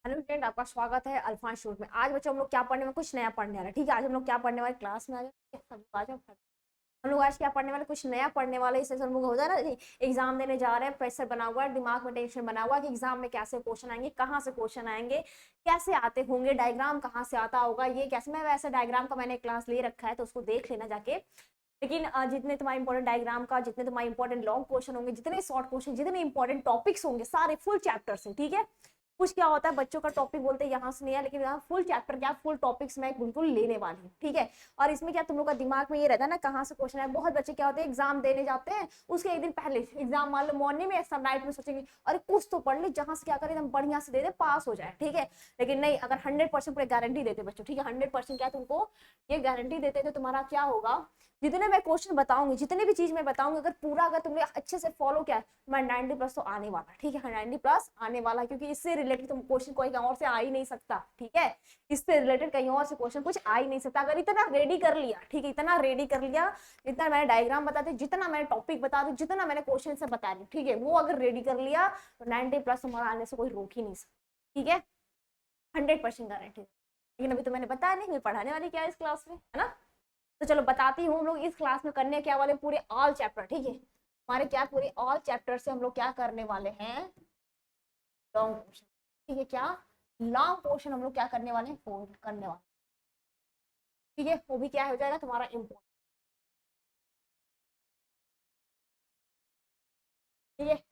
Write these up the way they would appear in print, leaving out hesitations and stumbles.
Hello friend, आपका स्वागत है अल्फा इंस्टीट्यूट में। आज बच्चों हम लोग क्या पढ़ने में कुछ नया पढ़ने वाला है। ठीक है, आज हम लोग क्या पढ़ने वाले क्लास में हम लोग आज क्या पढ़ने वाले, कुछ नया पढ़ने वाले। इससे हम लोग होता है ना, एग्जाम देने जा रहे हैं, प्रेशर बना हुआ है, दिमाग में टेंशन बना हुआ है कि एग्जाम में कैसे क्वेश्चन आएंगे, कहाँ से क्वेश्चन आएंगे, कैसे आते होंगे, डायग्राम कहाँ से आता होगा, ये कैसे। मैं वैसे डायग्राम का मैंने क्लास ले रखा है तो उसको देख लेना जाके। लेकिन जितने तुम्हारे इंपॉर्टेंट डायग्राम का, जितने तुम्हारे इंपॉर्टेंट लॉन्ग क्वेश्चन होंगे, जितने शॉर्ट क्वेश्चन, जितने इंपॉर्टेंट टॉपिक्स होंगे, सारे फुल चैप्टर से। ठीक है, कुछ क्या होता है बच्चों का टॉपिक बोलते हैं यहाँ से नहीं है, लेकिन यहाँ फुल चैप्टर क्या, फुल टॉपिक्स मैं बिल्कुल लेने वाली हूँ। ठीक है, और इसमें क्या तुम लोग का दिमाग में ये रहता है ना कहाँ से क्वेश्चन है। बहुत बच्चे क्या होते हैं, एग्जाम देने जाते हैं, उसके एक दिन पहले एग्जाम, मान लो मॉर्निंग में, सब नाइट में सोचेंगे अरे कुछ तो पढ़ ले, जहां से क्या करें एकदम बढ़िया से दे दे, पास हो जाए। ठीक है, लेकिन नहीं, अगर 100% पूरे गारंटी देते बच्चों, ठीक है, 100% क्या तुमको ये गारंटी देते तो तुम्हारा क्या होगा, जितने मैं क्वेश्चन बताऊंगी, जितने भी चीज मैं बताऊंगी, अगर पूरा अगर तुमने अच्छे से फॉलो किया, मैं 90+ तो आने वाला। ठीक है, 90+ आने वाला, क्योंकि इससे रिलेटेड तुम क्वेश्चन कोई और से आ ही नहीं सकता। ठीक है, इससे रिलेटेड कहीं और से क्वेश्चन कुछ आ ही नहीं सकता। अगर इतना रेडी कर लिया, ठीक है, इतना रेडी कर लिया, जितना मैंने डायग्राम बता दी, जितना मैंने टॉपिक बता दी, जितना मैंने क्वेश्चन से बता दी, ठीक है, वो अगर रेडी कर लिया तो 90+ तुम्हारा आने से कोई रोक ही नहीं सकता। ठीक है, 100% गारंटी। लेकिन अभी तो मैंने बताया नहीं मैं पढ़ाने वाली क्या है इस क्लास में, है ना। तो चलो बताती हूँ, हम लोग इस क्लास में करने क्या वाले, पूरे ऑल चैप्टर। ठीक है, हमारे क्या पूरे ऑल चैप्टर से हम लोग क्या करने वाले हैं, लॉन्ग क्वेश्चन। ठीक है, क्या लॉन्ग क्वेश्चन हम लोग क्या करने वाले हैं, करने वाले। ठीक है, वो भी क्या हो जाएगा तुम्हारा इम्पोर्टेंट। ठीक है,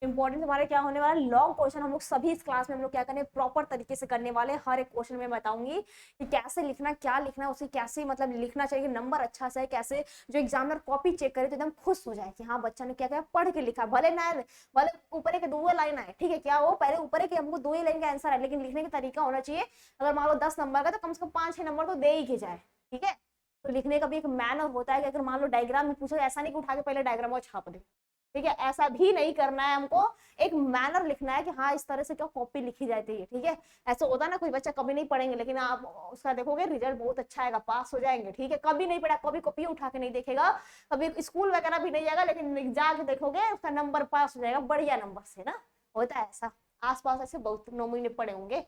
इंपॉर्टेंट हमारे क्या होने वाला है, लॉन्ग क्वेश्चन। हम लोग सभी इस क्लास में हम लोग क्या करने, प्रॉपर तरीके से करने वाले हैं। हर एक क्वेश्चन में बताऊंगी कि कैसे लिखना, क्या लिखना, उसे कैसे मतलब लिखना चाहिए, नंबर अच्छा से कैसे, जो एग्जामिनर कॉपी चेक करे तो एकदम खुश हो जाए कि हाँ बच्चा ने क्या क्या पढ़ के लिखा। भले ना, भले ऊपर के 2 लाइन आए, ठीक है, क्या वो पहले ऊपर के हमको 2 ही लाइन का आंसर है, लेकिन लिखने का तरीका होना चाहिए। अगर मान लो 10 नंबर का, तो कम से कम 5-6 नंबर तो दे ही के जाए। ठीक है, तो लिखने का भी एक मैनर होता है कि अगर मान लो डायग्राम में पूछो, ऐसा नहीं कि उठा के पहले डायग्राम को छाप दे। ठीक है, ऐसा भी नहीं करना है हमको। एक मैनर लिखना है कि हाँ इस तरह से क्या कॉपी लिखी जाती है। ठीक है, ऐसा होता है ना, कोई बच्चा कभी नहीं पढ़ेंगे लेकिन आप उसका देखोगे रिजल्ट बहुत अच्छा आएगा, पास हो जाएंगे। ठीक है, कभी नहीं पढ़ा, कभी कॉपी उठा के नहीं देखेगा, कभी स्कूल वगैरह भी नहीं जाएगा, लेकिन जाके देखोगे उसका नंबर पास हो जाएगा बढ़िया नंबर से ना। होता है ऐसा, आसपास ऐसे बहुत नॉमिनी पढ़े होंगे।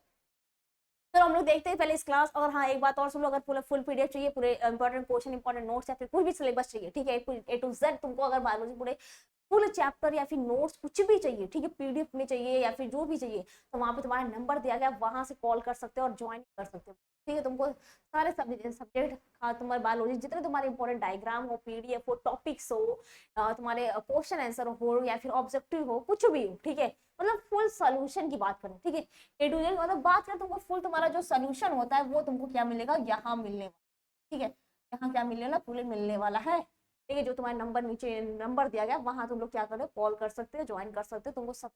तो हम लोग देखते हैं पहले इस क्लास। और हाँ, एक बात और सुन लो, अगर पूरा फुल पीडीएफ चाहिए, पूरे इंपॉर्टेंट क्वेश्चन, इंपॉर्टेंट नोट्स या फिर कुछ भी सिलेबस चाहिए, ठीक है, A to Z तुमको, अगर बायोलॉजी पूरे फुल चैप्टर या फिर नोट्स कुछ भी चाहिए, ठीक है, पीडीएफ में चाहिए या फिर जो भी चाहिए, तो वहां पे तुम्हारा नंबर दिया गया, वहां से कॉल कर सकते हो और ज्वाइन कर सकते हो। ठीक है, तुमको सारे सब्जेक्ट, हाँ, तुम्हारे बायोलॉजी जितने तुम्हारे इंपॉर्टेंट डायग्राम हो, पीडीएफ हो, टॉपिक्स हो, तुम्हारे क्वेश्चन आंसर हो या फिर ऑब्जेक्टिव हो, कुछ भी हो, ठीक है, मतलब फुल सोल्यूशन की बात करें। ठीक है, A to Z मतलब बात करें, तुमको फुल तुम्हारा जो सोल्यूशन होता है वो तुमको क्या मिलेगा, यहाँ मिलने वाला। ठीक है, यहाँ क्या मिलने वाला, फुल मिलने वाला है। ठीक है, जो तुम्हारे नंबर नीचे नंबर दिया गया, वहां तुम लोग क्या करो, कॉल कर सकते हो, ज्वाइन कर सकते हो, तुमको सब।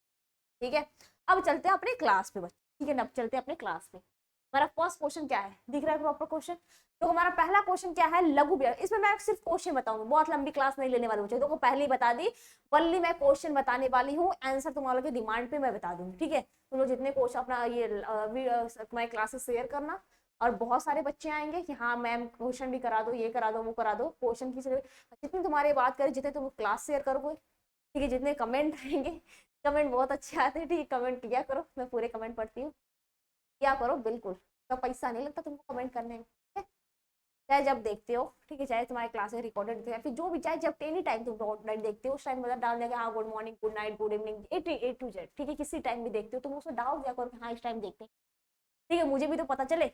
ठीक है, अब चलते हैं अपने क्लास पे बच्चे। ठीक है, अब चलते हैं अपने क्लास पे। हमारा फर्स्ट क्वेश्चन क्या है, दिख रहा है प्रॉपर क्वेश्चन। तो हमारा पहला क्वेश्चन क्या है, लघु व्यंजक। इसमें मैं सिर्फ क्वेश्चन बताऊंगी, बहुत लंबी क्लास नहीं लेने वाली हूँ, तो पहले ही बता दी, वनली मैं क्वेश्चन बताने वाली हूँ, आंसर तुम्हारे के डिमांड पे मैं बता दूंगी। ठीक है, तुम लोग जितने क्वेश्चन अपना ये तुम्हारी क्लासेस शेयर करना। और बहुत सारे बच्चे आएंगे कि हाँ मैम क्वेश्चन भी करा दो, ये करा दो, वो करा दो, क्वेश्चन की जितनी तुम्हारी बात करें, जितने तुम क्लास शेयर करोगे, ठीक है, जितने कमेंट आएंगे, कमेंट बहुत अच्छे आते हैं, ठीक है, कमेंट किया करो, मैं पूरे कमेंट पढ़ती हूँ, क्या करो बिल्कुल, तो पैसा नहीं लगता तुमको कमेंट करने में। ठीक है, चाहे जब देखते हो, ठीक है, चाहे तुम्हारे क्लासेस रिकॉर्डेड देखते हो या फिर जो भी, चाहे जब एनी टाइम तुम नाइट देखते हो, उस टाइम मतलब डाल दिया हाँ good morning, good night, good evening, A to Z। ठीक है, किसी टाइम भी देखते हो तुम उसमें डाल दिया करो हाँ इस टाइम देखते हैं। ठीक है, मुझे भी तो पता चले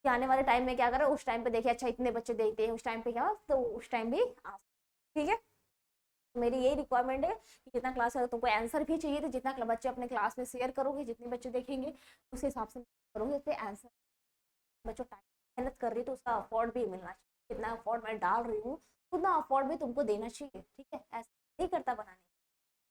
कि आने वाले टाइम में क्या करें, उस टाइम पे देखिए अच्छा इतने बच्चे देखते हैं, उस टाइम पे क्या, तो उस टाइम भी आ। ठीक है, तो मेरी यही रिक्वायरमेंट है कि जितना क्लास है तुमको आंसर भी चाहिए, तो जितना बच्चे अपने क्लास में शेयर करोगे, जितने बच्चे देखेंगे उस हिसाब से करोगे, उससे आंसर बच्चों टाइम मेहनत कर रही है तो उसका अफोर्ड भी मिलना चाहिए। जितना अफोर्ड मैं डाल रही हूँ उतना अफोर्ड भी तुमको देना चाहिए। ठीक है, ऐसा नहीं करता बनाने।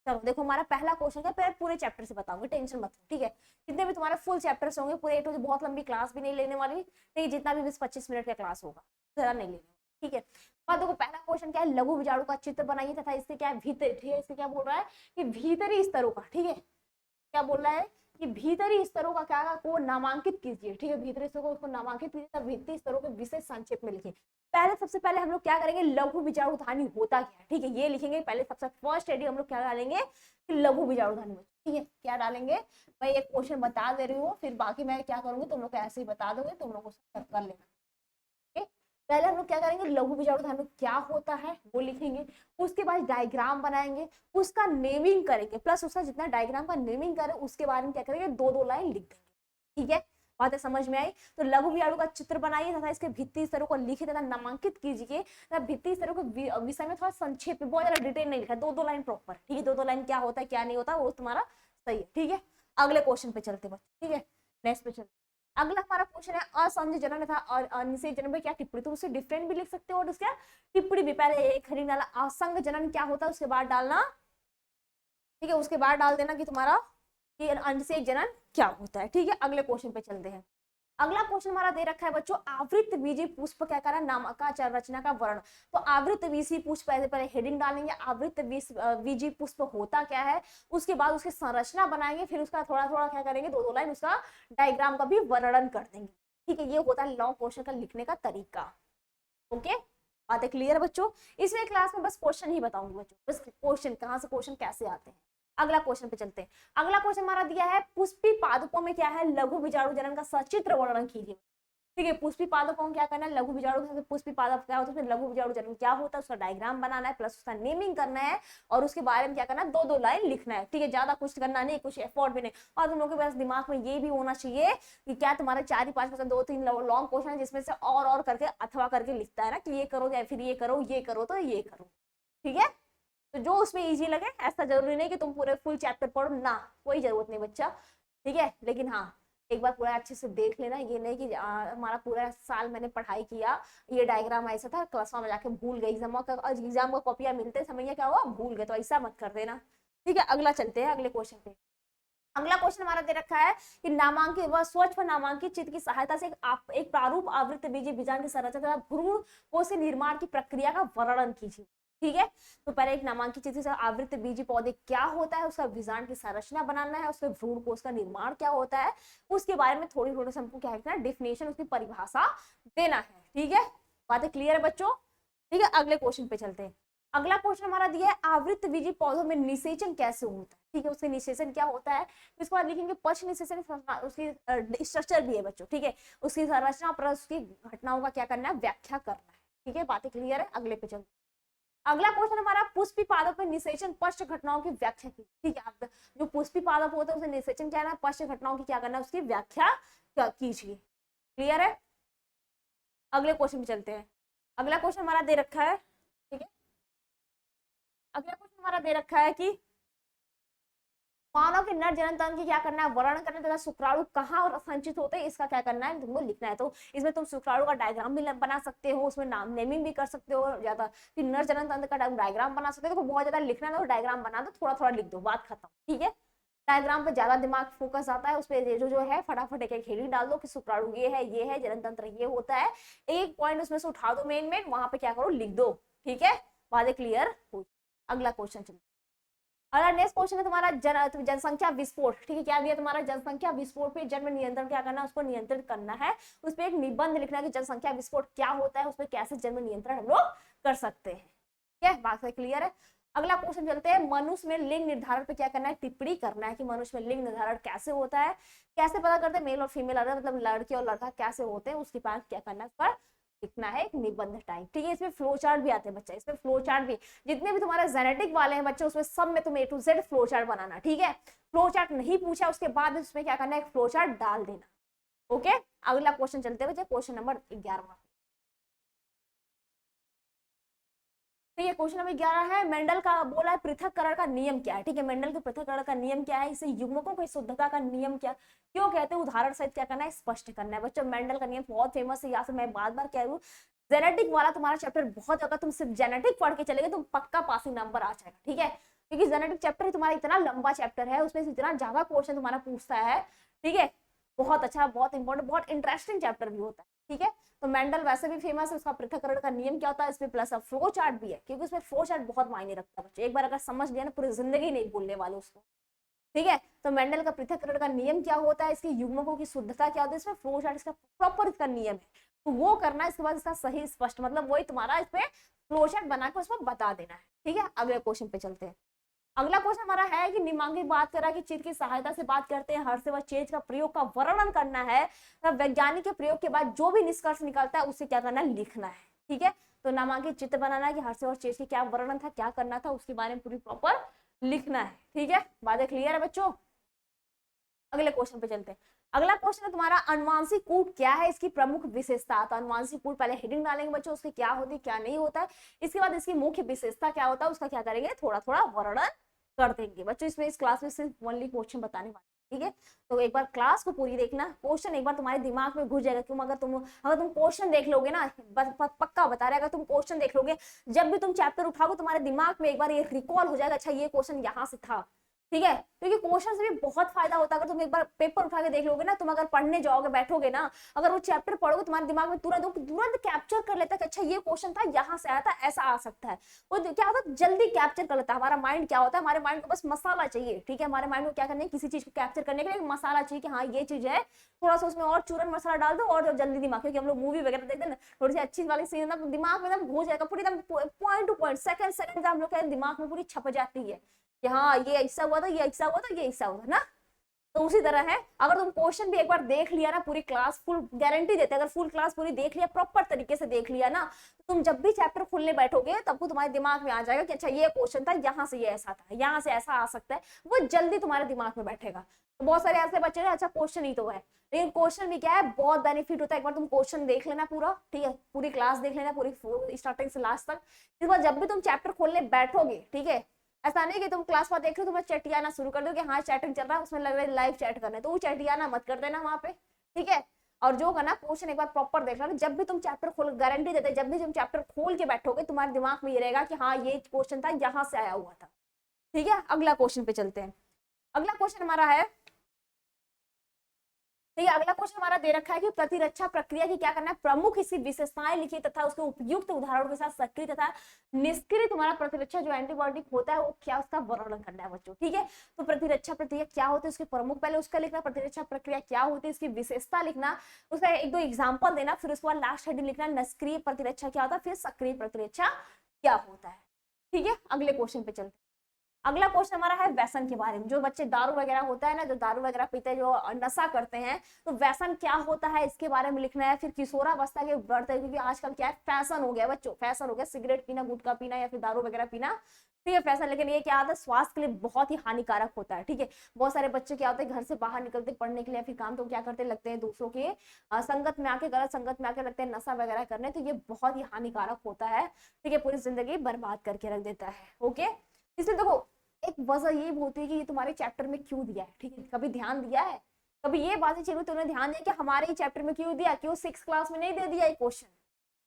चलो देखो, हमारा पहला क्वेश्चन है, पहले पूरे चैप्टर से बताऊंगी, टेंशन मत लो। ठीक है, जितने भी तुम्हारे फुल चैप्टर्स होंगे पूरे A to Z, बहुत लंबी क्लास भी नहीं लेने वाली, नहीं, जितना भी 20-25 मिनट का क्लास होगा, ज्यादा नहीं लेने। ठीक है, और देखो पहला क्वेश्चन क्या है, लघु विजाणु का चित्र बनाइए तथा इसके क्या है भीतर, ठीक है, इसके क्या बोल रहा है कि भीतरी स्तरों का, ठीक है, क्या बोल रहा है कि भीतरी स्तरों का क्या को नामांकित कीजिए। ठीक है, भीतरी स्तरों को उसको नामांकित कीजिए, तब भीतरी स्तरों के विशेष संक्षेप में लिखिए। पहले सबसे पहले हम लोग क्या करेंगे, लघु विजाणु धानी होता क्या है, ठीक है, ये लिखेंगे पहले। सबसे फर्स्ट एडी हम लोग क्या डालेंगे कि लघु विजाणु धानी। ठीक है, क्या डालेंगे, मैं एक क्वेश्चन बता दे रही हूँ, फिर बाकी मैं क्या करूंगी, तुम लोग को ऐसे ही बता दोगे, तुम लोग को कर लेना। पहले हम लोग क्या करेंगे, लघु विचार उदाहरण क्या होता है वो लिखेंगे, उसके बाद डायग्राम बनाएंगे, उसका नेमिंग करेंगे, प्लस उसका जितना डायग्राम का नेमिंग करें उसके बारे में क्या करेंगे, दो दो लाइन लिख देंगे। ठीक है, बातें समझ में आई। तो लघु विचारों का चित्र बनाइए तथा इसके भित्ति स्तरों को लिखे तथा नामांकित कीजिए तथा भित्ति स्तरों के विषय में थोड़ा संक्षेप में, बहुत ज्यादा डिटेल नहीं लिखा, दो दो लाइन प्रॉपर। ठीक है, दो दो लाइन क्या होता है क्या नहीं होता वो तुम्हारा सही है। ठीक है, अगले क्वेश्चन पे चलते बच्चे। ठीक है, नेक्स्ट पे चलते। अगला हमारा क्वेश्चन है असंजय जनन तथा अनिश्चित जनन में क्या टिप्पणी, तो उससे डिफरेंट भी लिख सकते हो और उसका टिप्पणी भी। पहले एक खड़ी डाला असंग जनन क्या होता है, उसके बाद डालना, ठीक है, उसके बाद डाल देना कि तुम्हारा ये अनिश्चित जनन क्या होता है। ठीक है, अगले क्वेश्चन पे चलते हैं। अगला क्वेश्चन हमारा दे रखा है बच्चों, आवृत बीजी पुष्प क्या करा, नामकाचार रचना का वर्ण। तो आवृत बीजी पुष्प, पहले हेडिंग डालेंगे, आवृत बीजी पुष्प होता क्या है, उसके बाद उसकी संरचना बनाएंगे, फिर उसका थोड़ा थोड़ा क्या करेंगे, दो दो लाइन उसका डायग्राम का भी वर्णन कर देंगे। ठीक है, ये होता है लॉन्ग क्वेश्चन का लिखने का तरीका। ओके, बातें क्लियर है बच्चों। इसमें क्लास में बस क्वेश्चन ही बताऊंगी बच्चों, बस क्वेश्चन कहाँ से क्वेश्चन कैसे आते हैं। अगला क्वेश्चन पे चलते हैं। अगला क्वेश्चन हमारा दिया है, पुष्पी पादपों में क्या है, लघु बीजाणु जनन का सचित्र वर्णन कीजिए। ठीक है, पुष्पी पादपों में क्या करना है, लघु बीजाणु, पुष्पी पादप क्या होता है, उसमें लघु बीजाणु जनन क्या होता है, उसका डायग्राम बनाना है, प्लस उसका नेमिंग करना है और उसके बारे में क्या करना है, दो दो लाइन लिखना है। ठीक है, ज्यादा कुछ करना नहीं, कुछ एफर्ट भी नहीं। और तुम लोगों के पास दिमाग में ये भी होना चाहिए कि क्या तुम्हारे 4 ही 5 दो तीन लॉन्ग क्वेश्चन है जिसमें से और करके अथवा करके लिखता है ना, कि ये करो या फिर ये करो, ये करो तो ये करो। ठीक है, तो जो उसमें इजी लगे, ऐसा जरूरी नहीं कि तुम पूरे फुल चैप्टर पढ़ो ना, कोई जरूरत नहीं बच्चा। ठीक है, लेकिन हाँ एक बार पूरा अच्छे से देख लेना, ये नहीं कि हमारा पूरा साल मैंने पढ़ाई किया, ये डायग्राम ऐसा था, क्लास में जाके भूल गए, एग्जाम का कॉपियां मिलते समय क्या हुआ, भूल गए, तो ऐसा मत कर देना। ठीक है, अगला चलते हैं अगले क्वेश्चन पे। अगला क्वेश्चन हमारा दे रखा है कि नामांकित व स्वच्छ व नामांकित चित्र की सहायता से एक प्रारूप आवृत्त बीजी बीजांड की संरचना तथा भ्रूण कोश निर्माण की प्रक्रिया का वर्णन कीजिए। ठीक है, तो पहले एक नामांकित चित्र से आवृत्त बीजी पौधे क्या होता है, उसका बीजांड की संरचना बनाना है, उसके भ्रूण कोश का निर्माण क्या होता है, उसके बारे में थोड़ी थोड़ी हमको क्या है, डिफिनेशन, उसकी परिभाषा देना है। ठीक है, बातें क्लियर है बच्चों। ठीक है, अगले क्वेश्चन पे चलते हैं। अगला क्वेश्चन हमारा दिया है, आवृत्त बीजी पौधों में निषेचन कैसे होता है। ठीक है, उसके निषेचन क्या होता है, इसके बाद लिखेंगे पक्ष निषेचन, उसकी स्ट्रक्चर भी है बच्चों। ठीक है, उसकी संरचना पर उसकी घटनाओं का क्या करना है, व्याख्या करना है। ठीक है, बातें क्लियर है, अगले पे चलते। अगला क्वेश्चन हमारा, पुष्पी पादप में निषेचन पश्च घटनाओं की व्याख्या की। ठीक है, आप जो पुष्पी पादप होता है उसे निषेचन क्या है, पश्च घटनाओं की क्या करना है, उसकी व्याख्या कीजिए। क्लियर है, अगले क्वेश्चन पे चलते हैं। अगला क्वेश्चन हमारा दे रखा है, ठीक है, अगला क्वेश्चन हमारा दे रखा है कि मानव के नर जनन तंत्र की क्या करना है, वर्णन करना तथा शुक्राणु कहाँ संचित होते हैं इसका क्या करना है, तुमको लिखना है। तो इसमें तुम शुक्राणु का डायग्राम भी बना सकते हो, उसमें नाम नेमिंग भी कर सकते हो ज्यादा, फिर नर जनन तंत्र का डायग्राम बना सकते हो। तो बहुत ज्यादा लिखना है तो डायग्राम बना दो, थोड़ा थोड़ा लिख दो, बात खत्म। ठीक है, डायग्राम पे ज्यादा दिमाग फोकस आता है, उस पर जो है फटाफट एक एक हेडिंग डाल दो कि शुक्राणु ये है जनन तंत्र ये होता है, एक पॉइंट उसमें से उठा दो मेन मेन, वहां पे क्या करो, लिख दो। ठीक है, बातें क्लियर हो। अगला क्वेश्चन चलिए। अगला नेक्स्ट क्वेश्चन है तुम्हारा जनसंख्या विस्फोट। ठीक है, क्या दिया तुम्हारा, जनसंख्या विस्फोट पे जन्म नियंत्रण क्या करना है, उसको नियंत्रित करना है। उस पर एक निबंध लिखना है कि जनसंख्या विस्फोट क्या होता है, उस पर कैसे जन्म नियंत्रण हम लोग कर सकते हैं। ठीक है, बात क्लियर है। अगला क्वेश्चन चलते हैं, मनुष्य में लिंग निर्धारण पे क्या करना है, टिप्पणी करना है कि मनुष्य में लिंग निर्धारण कैसे होता है, कैसे पता करते हैं मेल और फीमेल, मतलब लड़के और लड़का कैसे होते हैं, उसके बाद क्या करना है, उस पर लिखना है एक निबंध टाइप। ठीक है, इसमें फ्लो चार्ट भी आते हैं बच्चा, इसमें फ्लो चार्ट भी, जितने भी तुम्हारे जेनेटिक वाले हैं बच्चे उसमें सब में तुम्हें A to Z flow chart बनाना। ठीक है, फ्लो चार्ट नहीं पूछा उसके बाद उसमें क्या करना है, एक फ्लो चार्ट डाल देना। ओके, अगला क्वेश्चन चलते हैं बच्चे, क्वेश्चन नंबर 11। तो ये क्वेश्चन नंबर 11 है, मेंडल का बोला है पृथक्करण का नियम क्या है। ठीक है, मेंडल के पृथक्करण का नियम क्या है, इसे युग्मकों की शुद्धता का नियम क्या, क्यों कहते हैं, उदाहरण सहित क्या करना है, स्पष्ट करना है। बच्चों मेंडल का नियम बहुत फेमस है, यहाँ से मैं बार बार कह रही हूँ, जेनेटिक वाला तुम्हारा चैप्टर बहुत, अगर तुम सिर्फ जेनेटिक पढ़ के चलेगे तुम पक्का पासिंग नंबर आ जाएगा। ठीक है, क्योंकि जेनेटिक चैप्टर तुम्हारा इतना लंबा चैप्टर है, उसमें से इतना ज्यादा क्वेश्चन तुम्हारा पूछता है। ठीक है, बहुत अच्छा, बहुत इंपॉर्टेंट, बहुत इंटरेस्टिंग चैप्टर भी होता है। ठीक है, तो मेंडल वैसे भी फेमस है, उसका पृथक्करण का नियम क्या होता है, इसमें प्लस फ्लो चार्ट भी है, क्योंकि उसमें फ्लो चार्ट बहुत मायने रखता है बच्चे, एक बार अगर समझ लिया ना पूरी जिंदगी नहीं भूलने वाले उसको। ठीक है, तो मेंडल का पृथक्करण का नियम क्या होता है, इसके युग्मकों की शुद्धता क्या होती है, इसमें फ्लो चार्ट इसका प्रॉपर इसका नियम है, तो वो करना है। इसके बाद इसका सही स्पष्ट मतलब वही तुम्हारा इस पे फ्लो चार्ट बना के उसमें बता देना है। ठीक है, अगले क्वेश्चन पे चलते हैं। अगला क्वेश्चन हमारा है कि निम्नांकित बात करा कि चित्र की सहायता से बात करते हैं हर से वह चीज का प्रयोग का वर्णन करना है, तब वैज्ञानिक के प्रयोग के बाद जो भी निष्कर्ष निकलता है उसे क्या करना है, लिखना है। ठीक है, तो नामांकित चित्र बनाना है कि हर से वह चीज की क्या वर्णन था, क्या करना था, उसके बारे में पूरी प्रॉपर लिखना है। ठीक है, बातें क्लियर है बच्चों। अगले क्वेश्चन पे चलते हैं। अगला क्वेश्चन है तुम्हारा अनुवांशिक कूट क्या है, इसकी प्रमुख विशेषता। तो अनुवांशिक कूट पहले हेडिंग डालेंगे बच्चों, उसके क्या होती है क्या नहीं होता है, इसके बाद इसकी मुख्य विशेषता क्या होता है उसका क्या करेंगे, थोड़ा थोड़ा वर्णन कर देंगे बच्चों। इसमें इस क्लास में सिर्फ ओनली क्वेश्चन बताने वाले। ठीक है, तो एक बार क्लास को पूरी देखना, क्वेश्चन एक बार तुम्हारे दिमाग में घुस जाएगा। क्यों, अगर तुम क्वेश्चन देख लोगे ना, पक्का बता रहे, अगर तुम क्वेश्चन देख लोगे, जब भी तुम चैप्टर उठाओगे तुम्हारे दिमाग में एक बार ये रिकॉल हो जाएगा, अच्छा ये क्वेश्चन यहाँ से था। ठीक है, क्योंकि क्वेश्चन से भी बहुत फायदा होता है। अगर तुम एक बार पेपर उठा के देख लोगे ना, तुम अगर पढ़ने जाओगे बैठोगे ना, अगर वो चैप्टर पढ़ोगे तुम्हारे दिमाग में तुरंत कैप्चर कर लेता है कि अच्छा ये क्वेश्चन था, यहाँ से आया था, ऐसा आ सकता है। वो क्या होता है, जल्दी कैप्चर कर लेता है। हमारा माइंड क्या होता है, हमारे माइंड को बस मसाला चाहिए। ठीक है, हमारे माइंड को क्या करना है, किसी चीज को कैप्चर करने के लिए मसाला चाहिए कि हाँ ये चीज है, थोड़ा सा उसमें और चूरन मसाला डाल दो और जल्दी दिमाग, क्योंकि हम लोग मूवी वगैरह देखते हैं ना, थोड़ी सी अच्छी वाली सीन एकदम दिमाग में एकदम घुस जाएगा, पूरी एकदम point two point, second second हम लोग दिमाग में पूरी छप जाती है कि हाँ ये ऐसा हुआ था, ये ऐसा हुआ था, ये ऐसा हुआ था ना। तो उसी तरह है, अगर तुम क्वेश्चन भी एक बार देख लिया ना, पूरी क्लास फुल गारंटी देते हैं, अगर फुल क्लास पूरी देख लिया, प्रॉपर तरीके से देख लिया ना, तो तुम जब भी चैप्टर खोलने बैठोगे तब तुम्हारे दिमाग में आ जाएगा कि अच्छा ये क्वेश्चन था, यहाँ से ये ऐसा था, यहाँ से ऐसा आ सकता है, वो जल्दी तुम्हारे दिमाग में बैठेगा। तो बहुत सारे ऐसे बच्चे हैं, अच्छा क्वेश्चन ही तो है, लेकिन क्वेश्चन भी क्या है, बहुत बेनिफिट होता है। एक बार तुम क्वेश्चन देख लेना पूरा, ठीक है, पूरी क्लास देख लेना, पूरी स्टार्टिंग से लास्ट तक। इस बार जब भी तुम चैप्टर खोलने बैठोगे, ठीक है, ऐसा नहीं कि तुम क्लास पर देख रहे हो, तुम्हें चैटियाना शुरू कर दो कि हाँ चैटिंग चल रहा है, उसमें लग रहा है लाइव चैट करना है, तो वो चैटियाना मत कर देना वहां पे। ठीक है, और जो करना क्वेश्चन एक बार प्रॉपर देख लेना। जब भी तुम चैप्टर खोल, गारंटी देते हैं, जब भी तुम चैप्टर खोल के बैठोगे तुम्हारे दिमाग में ये रहेगा कि हाँ ये क्वेश्चन था, यहाँ से आया हुआ था। ठीक है, अगला क्वेश्चन पे चलते हैं। अगला क्वेश्चन हमारा है, तो ये अगला क्वेश्चन हमारा दे रखा है कि प्रतिरक्षा प्रक्रिया की क्या करना है, प्रमुख इसकी विशेषताएं लिखिए तथा उसके उपयुक्त उदाहरणों के साथ सक्रिय तथा निष्क्रिय तुम्हारा प्रतिरक्षा जो एंटीबायोटिक होता है वो क्या, उसका वर्णन करना है बच्चों। ठीक है, तो प्रतिरक्षा प्रक्रिया क्या होती है, उसके प्रमुख पहले उसका लिखना, प्रतिरक्षा प्रक्रिया क्या होती है, इसकी विशेषता लिखना, उसका एक दो एग्जाम्पल देना, फिर उसके बाद लास्ट हेडिंग लिखना, निष्क्रिय प्रतिरक्षा क्या होता है, फिर सक्रिय प्रतिरक्षा क्या होता है। ठीक है, अगले क्वेश्चन पे चलते हैं। अगला क्वेश्चन हमारा है व्यसन के बारे में। जो बच्चे दारू वगैरह होता है ना, जो दारू वगैरह पीते हैं, जो नशा करते हैं, तो व्यसन क्या होता है इसके बारे में लिखना है। फिर किशोरावस्था के बढ़ते, क्योंकि आजकल क्या है, फैशन हो गया बच्चों, फैशन हो गया सिगरेट पीना, गुटखा पीना या फिर दारू वगैरह पीना, ठीक है फैशन। लेकिन ये क्या आता है, स्वास्थ्य के लिए बहुत ही हानिकारक होता है। ठीक है, बहुत सारे बच्चे क्या होते हैं, घर से बाहर निकलते पढ़ने के लिए, फिर काम तो क्या करते लगते हैं दूसरों के संगत में आके, गलत संगत में आके लगते हैं नशा वगैरह करने, तो ये बहुत ही हानिकारक होता है। ठीक है, पूरी जिंदगी बर्बाद करके रख देता है। ओके, इसलिए देखो एक वजह ये होती है कि ये तुम्हारे चैप्टर में क्यों दिया है। ठीक है, कभी ध्यान दिया है, कभी ये बातें चाहिए तुमने ध्यान दिया कि हमारे ही चैप्टर में क्यों दिया, क्यों 6 क्लास में नहीं दे दिया ये क्वेश्चन,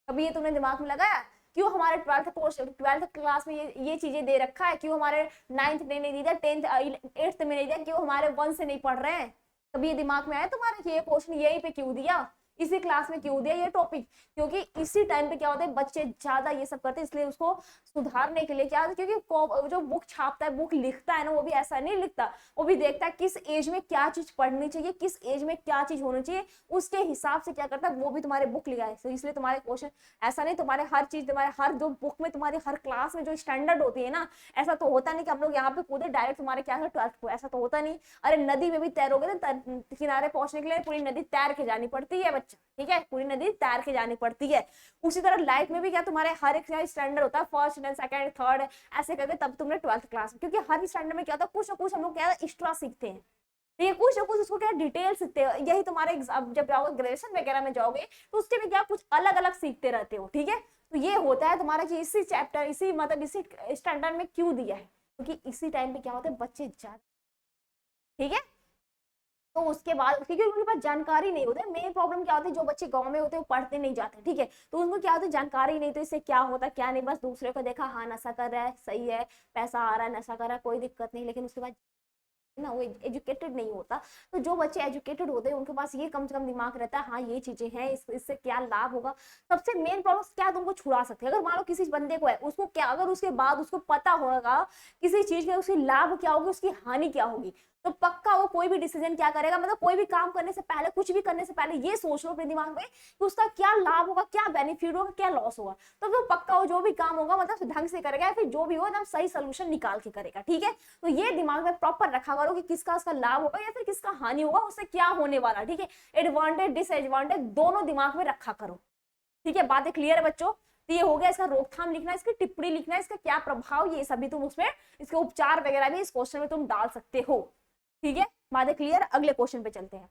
कभी ये तुमने दिमाग में लगाया, क्यों हमारे 12th क्लास में ये चीजें दे रखा है, क्यों हमारे 9th में नहीं दिया, 10th 8th में नहीं दिया, क्यों हमारे 1 से नहीं पढ़ रहे हैं, कभी ये दिमाग में आया तुम्हारे कि ये क्वेश्चन यहीं पे क्यों दिया, इसी क्लास में क्यों दिया ये टॉपिक। क्योंकि इसी टाइम पे क्या होता है, बच्चे ज्यादा ये सब करते हैं, इसलिए उसको सुधारने के लिए क्या होता है, क्योंकि जो बुक छापता है, बुक लिखता है ना, वो भी ऐसा नहीं लिखता, वो भी देखता है किस एज में क्या चीज पढ़नी चाहिए, किस एज में क्या चीज होनी चाहिए, उसके हिसाब से क्या करता है, वो भी तुम्हारे बुक लिखा है। तो इसलिए तुम्हारे क्वेश्चन ऐसा नहीं, तुम्हारे हर चीज, तुम्हारे हर जो बुक में, तुम्हारी हर क्लास में जो स्टैंडर्ड होती है ना, ऐसा तो होता नहीं कि हम लोग यहाँ पे कूदे डायरेक्ट तुम्हारे क्या है 12th को, ऐसा तो होता नहीं। अरे नदी में भी तैरोगे ना, किनारे पहुंचने के लिए पूरी नदी तैर के जानी पड़ती है बच्चा। ठीक है, पूरी नदी तैर के जानी पड़ती है। उसी तरह लाइफ में भी क्या, तुम्हारे हर एक स्टैंडर्ड होता है, फर्स्ट सेकंड थर्ड ऐसे करके, तब तुमने 12th क्लास में, क्योंकि हर स्टैंडर्ड में क्या होता है, कुछ ना कुछ हम लोग क्या एक्स्ट्रा सीखते हैं, ये कुछ ना कुछ उसको क्या डिटेल सीखते हैं। यही तुम्हारे एग्जाम जब जाओगे ग्रेजुएशन वगैरह में जाओगे, तो उसके भी क्या कुछ अलग अलग सीखते रहते हो। ठीक है, तो ये होता है तुम्हारा कि इसी चैप्टर, इसी मतलब इसी स्टैंडर्ड में क्यों दिया है, क्योंकि इसी टाइम पे क्या होता है, बच्चे ज्यादा, ठीक है, तो उसके बाद क्योंकि उनके पास जानकारी नहीं होती। मेन प्रॉब्लम क्या होती है, जो बच्चे गांव में होते हैं वो पढ़ते नहीं जाते। ठीक है, तो उनको क्या होता है, जानकारी नहीं, तो इससे क्या होता है क्या नहीं, बस दूसरे को देखा, हाँ नशा कर रहा है, सही है, पैसा आ रहा है, नशा कर रहा है, कोई दिक्कत नहीं, लेकिन उसके बाद ना वो एजुकेटेड नहीं होता। तो जो बच्चे एजुकेटेड होते हैं उनके पास ये कम से कम दिमाग रहता है, हाँ ये चीजें हैं, इससे क्या लाभ होगा। सबसे मेन प्रॉब्लम क्या तुमको छुड़ा सकते हैं, अगर मान लो किसी बंदे को है, उसको क्या, अगर उसके बाद उसको पता होगा किसी चीज का उसकी लाभ क्या होगी, उसकी हानि क्या होगी, तो पक्का वो कोई भी डिसीजन क्या करेगा, मतलब कोई भी काम करने से पहले, कुछ भी करने से पहले ये सोच लो अपने दिमाग में कि उसका क्या लाभ होगा, क्या बेनिफिट होगा, क्या लॉस होगा। तो पक्का वो जो भी काम होगा मतलब ढंग से करेगा, या फिर जो भी हो एकदम सही सोल्यूशन निकाल के करेगा। ठीक है, तो ये दिमाग में प्रॉपर रखा करो कि किसका उसका लाभ होगा या फिर किसका हानि होगा, उससे क्या होने वाला। ठीक है, एडवांटेज डिसएडवांटेज दोनों दिमाग में रखा करो। ठीक है, बातें क्लियर है बच्चों। तो ये हो गया इसका रोकथाम लिखना, इसकी टिप्पणी लिखना, इसका क्या प्रभाव, ये सभी तुम उसमें इसके उपचार वगैरह भी इस क्वेश्चन में तुम डाल सकते हो। ठीक है, बातें क्लियर। अगले क्वेश्चन पे चलते हैं।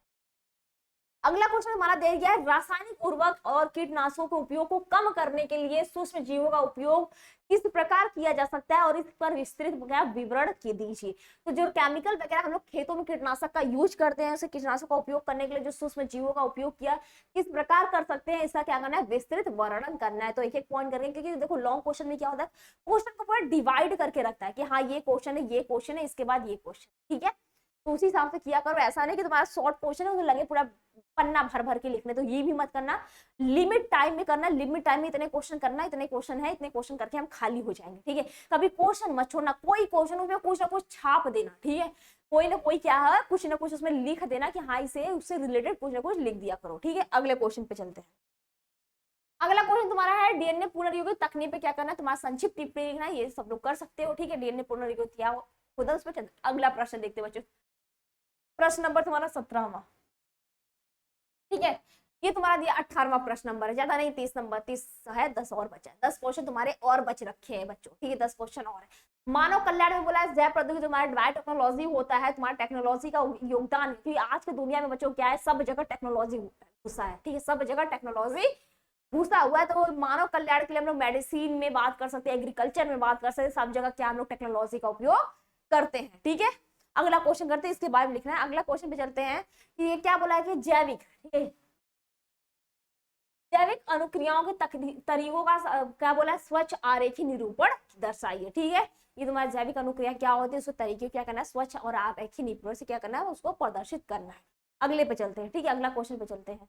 अगला क्वेश्चन हमारा दे गया है, रासायनिक उर्वरक और कीटनाशकों के उपयोग को कम करने के लिए सूक्ष्म जीवों का उपयोग किस प्रकार किया जा सकता है और इस पर विस्तृत विवरण दीजिए। तो जो केमिकल वगैरह हम लोग खेतों में कीटनाशक का यूज करते हैं, उसे कीटनाशक का उपयोग करने के लिए जो सूक्ष्म जीवों का उपयोग किया किस प्रकार कर सकते हैं, इसका क्या करना है, विस्तृत वर्णन करना है। तो एक एक पॉइंट करके, क्योंकि देखो लॉन्ग क्वेश्चन में क्या होता है, क्वेश्चन को पूरा डिवाइड करके रखता है कि हाँ ये क्वेश्चन है, ये क्वेश्चन है, इसके बाद ये क्वेश्चन। ठीक है, तो उसी हिसाब से किया करो। ऐसा नहीं कि तुम्हारा शॉर्ट क्वेश्चन है तो लगे पूरा पन्ना भर भर के लिखने, तो ये भी मत करना। लिमिट टाइम में करना, लिमिट टाइम में इतने क्वेश्चन करना, इतने क्वेश्चन है, इतने क्वेश्चन करके हम खाली हो जाएंगे। ठीक है, कभी क्वेश्चन मत छोड़ना, कोई क्वेश्चन उसमें कुछ ना कुछ छाप देना। ठीक है, कोई ना कोई क्या है, कुछ ना कुछ उसमें लिख देना कि हाँ इसे उससे रिलेटेड कुछ ना कुछ लिख दिया करो। ठीक है, अगले क्वेश्चन पे चलते हैं। अगला क्वेश्चन तुम्हारा है डीएनए पुनर्युगित तकनीक पे क्या करना है, तुम्हारा संक्षिप्त टिप्पणी लिखना है। ये सब लोग कर सकते हो। ठीक है, डीएनए पुनर्युगित क्या होता है उस पर। अगला प्रश्न देखते बच्चों, प्रश्न नंबर तुम्हारा 17वां। ठीक है, ये तुम्हारा दिया 18वां प्रश्न नंबर है, ज्यादा नहीं 30 नंबर, 30 है, 10 और बचा है, 10 क्वेश्चन तुम्हारे और बच रखे हैं बच्चों। ठीक है, 10 क्वेश्चन और है। मानव कल्याण में बोला है जैव प्रौद्योगिकी तुम्हारा बायोटेक्नोलॉजी होता है, तुम्हारा टेक्नोलॉजी का योगदान, क्योंकि आज की दुनिया में बच्चों क्या है, सब जगह टेक्नोलॉजी घुसा है। ठीक है, सब जगह टेक्नोलॉजी घुसा हुआ है। तो मानव कल्याण के लिए हम लोग मेडिसिन में बात कर सकते हैं, एग्रीकल्चर में बात कर सकते हैं, सब जगह क्या हम लोग टेक्नोलॉजी का उपयोग करते हैं। ठीक है, अगला क्वेश्चन करते हैं, इसके बारे में लिखना है। अगला क्वेश्चन पे चलते हैं कि ये क्या बोला है कि जैविक, ठीक है, जैविक अनुक्रियाओं के तरीकों का क्या बोला है, स्वच्छ आरेखी निरूपण दर्शाइए। ठीक है, ये तुम्हारा जैविक अनुक्रिया क्या होती है, उसके तरीके क्या करना है, स्वच्छ और आरेखी निरूपण से क्या करना है, उसको प्रदर्शित करना है। अगले पे चलते हैं। ठीक है, अगला क्वेश्चन पे चलते हैं।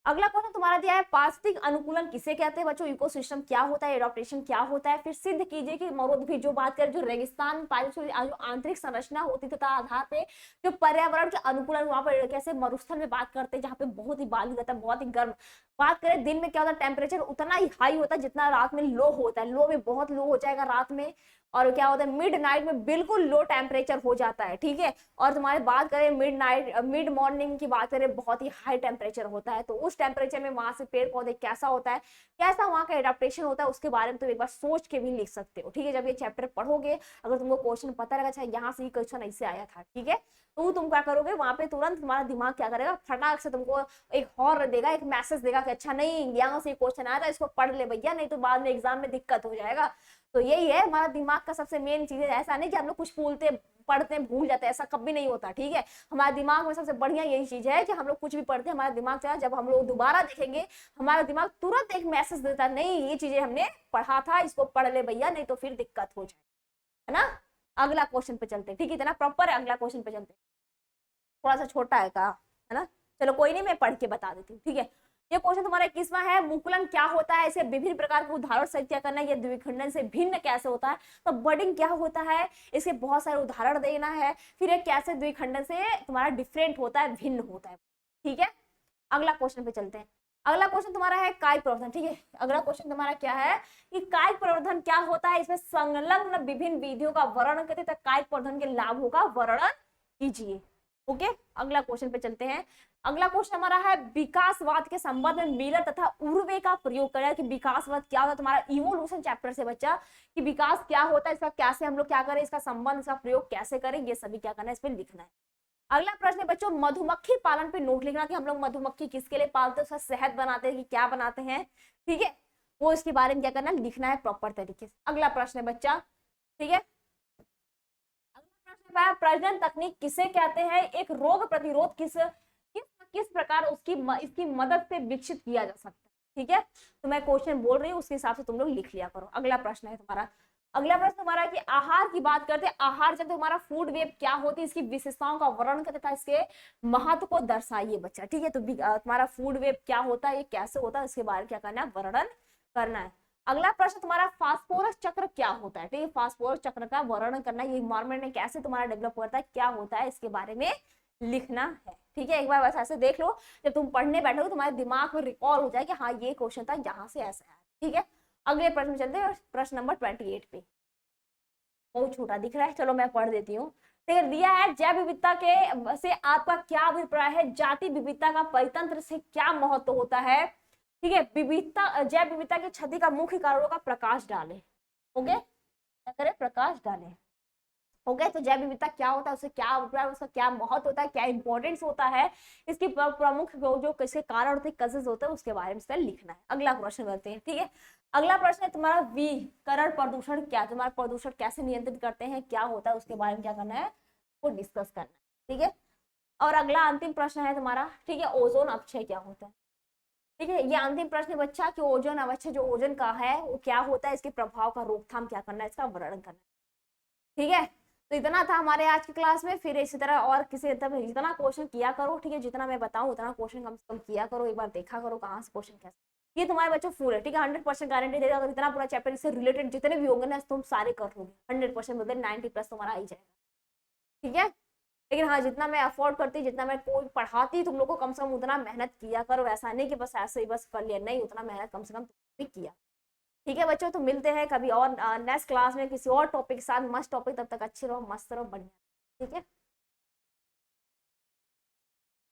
अगला क्वेश्चन तुम्हारा दिया है पारिस्थितिक अनुकूलन किसे कहते हैं बच्चों, इकोसिस्टम क्या होता है, एडॉप्टेशन क्या होता है। फिर सिद्ध कीजिए कि मरुद भी जो बात करें, जो रेगिस्तान जो आंतरिक संरचना होती तथा आधार पे जो पर्यावरण के अनुकूलन, वहां पर कैसे मरुस्थल में बात करते हैं जहाँ पे बहुत ही बालू रहता है, बहुत ही गर्म। बात करें दिन में क्या होता है, टेम्परेचर उतना ही हाई होता है जितना रात में लो होता है, लो में बहुत लो हो जाएगा रात में, और क्या होता है मिड नाइट में बिल्कुल लो टेम्परेचर हो जाता है। ठीक है, और तुम्हारे बात करें मिड नाइट मिड मॉर्निंग की बात करें, बहुत ही हाई टेम्परेचर होता है। तो उस टेम्परेचर में वहां से पेड़ पौधे कैसा होता है, कैसा वहां का एडेप्टेशन होता है, उसके बारे में तुम एक बार सोच के भी लिख सकते हो। ठीक है, जब ये चैप्टर पढ़ोगे, अगर तुमको क्वेश्चन पता लगा अच्छा यहाँ से ये क्वेश्चन ऐसे आया था, ठीक है, तो तुम क्या करोगे, वहां पे तुरंत तुम्हारा दिमाग क्या करेगा, फटाक से तुमको एक हॉर देगा, एक मैसेज देगा कि अच्छा नहीं यहाँ से क्वेश्चन आया था, इसको पढ़ ले भैया, नहीं तो बाद में एग्जाम में दिक्कत हो जाएगा। तो यही है हमारा दिमाग का सबसे मेन चीज है। ऐसा नहीं कि हम लोग कुछ बोलते पढ़ते भूल जाते हैं, ऐसा कभी नहीं होता। ठीक है, हमारे दिमाग में सबसे बढ़िया यही चीज है कि हम लोग कुछ भी पढ़ते हैं, हमारा दिमाग क्या है, जब हम लोग दोबारा देखेंगे हमारा दिमाग तुरंत एक मैसेज देता है, नहीं ये चीजें हमने पढ़ा था, इसको पढ़ ले भैया, नहीं तो फिर दिक्कत हो जाए, है ना। अगला क्वेश्चन पे चलते हैं। ठीक है, इतना प्रॉपर है, अगला क्वेश्चन पे चलते हैं। थोड़ा सा छोटा है का, है ना, चलो कोई नहीं, मैं पढ़ के बता देती हूँ। ठीक है, ये क्वेश्चन तुम्हारा 21वां है, मुकुलन क्या होता है, इसे विभिन्न प्रकार के उदाहरण सहित क्या करना है, ये द्विखंडन से भिन्न कैसे होता है, तो बडिंग क्या होता है, इसके बहुत सारे उदाहरण देना है, फिर ये कैसे द्विखंडन से तुम्हारा डिफरेंट होता है, भिन्न होता है। ठीक है, अगला क्वेश्चन पे चलते हैं। अगला क्वेश्चन तुम्हारा है कायिक प्रवर्धन। ठीक है, अगला क्वेश्चन तुम्हारा क्या है कि कायिक प्रवर्धन क्या होता है, इसमें संलग्न विभिन्न विधियों का वर्णन करते हैं, कायिक प्रवर्धन के लाभों का वर्णन कीजिए। ओके, अगला क्वेश्चन पे चलते हैं। अगला क्वेश्चन हमारा है विकासवाद के संबंध में मिलर तथा उर्वे का प्रयोग करें, कि विकासवाद क्या होता है, तुम्हारा इवोल्यूशन चैप्टर से बच्चा, कि विकास क्या होता है, इसका कैसे हम लोग क्या करें, इसका संबंध, इसका प्रयोग कैसे करें, ये सभी क्या करना है, इस पर लिखना है। अगला प्रश्न है बच्चों मधुमक्खी पालन पे नोट लिखना, कि हम लोग मधुमक्खी किसके लिए पालते हैं, उसका शहद बनाते हैं कि क्या बनाते हैं। ठीक है, वो इसके बारे में क्या करना है, लिखना है प्रॉपर तरीके से। अगला प्रश्न है बच्चा, ठीक है, प्रजनन तकनीक किसे कहते हैं, एक रोग प्रतिरोध किस प्रकार इसकी मदद से विकसित किया जा सकता है। ठीक है, तो मैं क्वेश्चन बोल रही हूँ, उसके हिसाब से तुम लोग लिख लिया करो। अगला प्रश्न है तुम्हारा, अगला प्रश्न तुम्हारा कि आहार की बात करते हैं, आहार जब तुम्हारा फूड वेब क्या होती है, इसकी विशेषताओं का वर्णन करते था, इसके महत्व को दर्शाइए बच्चा। ठीक है, तो तुम्हारा फूड वेब क्या होता है, ये कैसे होता है, इसके बारे में क्या करना है, वर्णन करना है। अगला प्रश्न तुम्हारा फास्फोरस चक्र क्या होता है, ठीक है, फास्फोरस चक्र का वर्णन करना, ये इन्वायरमेंट में कैसे तुम्हारा डेवलप होता है, क्या होता है, इसके बारे में लिखना है, ठीक है। एक बार बस ऐसे देख लो, जब तुम पढ़ने बैठोगे तुम्हारे दिमाग में रिकॉल हो जाए कि हाँ ये क्वेश्चन था, यहाँ से ऐसा है, ठीक है। अगले प्रश्न चलते हैं, प्रश्न नंबर 28 पे, बहुत छोटा दिख रहा है, चलो मैं पढ़ देती हूँ। ठीक है, दिया है जैव विविधता के से आपका क्या अभिप्राय है, जाति विविधता का परितंत्र से क्या महत्व होता है, ठीक है, विविधता जैव विविधता की क्षति का मुख्य कारणों का प्रकाश डाले, ओके, क्या करें, प्रकाश डाले, ओके। तो जैव विविधता क्या होता है, उससे क्या अभिप्राय, उसका क्या महत्व होता है, क्या इंपॉर्टेंस होता है, इसकी प्रमुख जो किसके कारण होते हैं, कजेस होते हैं, उसके बारे में लिखना है। अगला प्रश्न करते हैं, ठीक है। अगला प्रश्न है तुम्हारा विकिरण प्रदूषण क्या, तुम्हारा प्रदूषण कैसे नियंत्रित करते हैं, क्या होता है, उसके बारे में क्या करना है, वो डिस्कस करना है, ठीक है। और अगला अंतिम प्रश्न है तुम्हारा, ठीक है, ओजोन अपक्षय क्या होता है, ठीक है। ये अंतिम प्रश्न बच्चा कि ओजोन अवक्षय जो ओजोन का है वो क्या होता है, इसके प्रभाव का रोकथाम क्या करना है, इसका वर्णन करना है, ठीक है। तो इतना था हमारे आज की क्लास में, फिर इसी तरह और किसी तरह जितना क्वेश्चन किया करो, ठीक है, जितना मैं बताऊं उतना क्वेश्चन कम से कम किया करो, एक बार देखा करो कहाँ से क्वेश्चन कैसे, ये तुम्हारे बच्चों फुल है, ठीक है, 100% गारंटी देगा, अगर इतना पूरा चैप्टर इससे रिलेटेड जितने भी होंगे ना तुम सारे कर लोगे, 100% मतलब 90+ तुम्हारा आ ही जाएगा, ठीक है। लेकिन हाँ, जितना मैं अफोर्ड करती, जितना मैं कोई पढ़ाती तुम लोग को, कम से कम उतना मेहनत किया करो, ऐसा नहीं कि बस ऐसे ही बस कर लिया, नहीं, उतना मेहनत कम से कम भी किया, ठीक है बच्चों। तो मिलते हैं कभी और नेक्स्ट क्लास में किसी और टॉपिक के साथ, मस्त टॉपिक, तब तक अच्छे रहो, मस्त रहो, बढ़िया, ठीक है।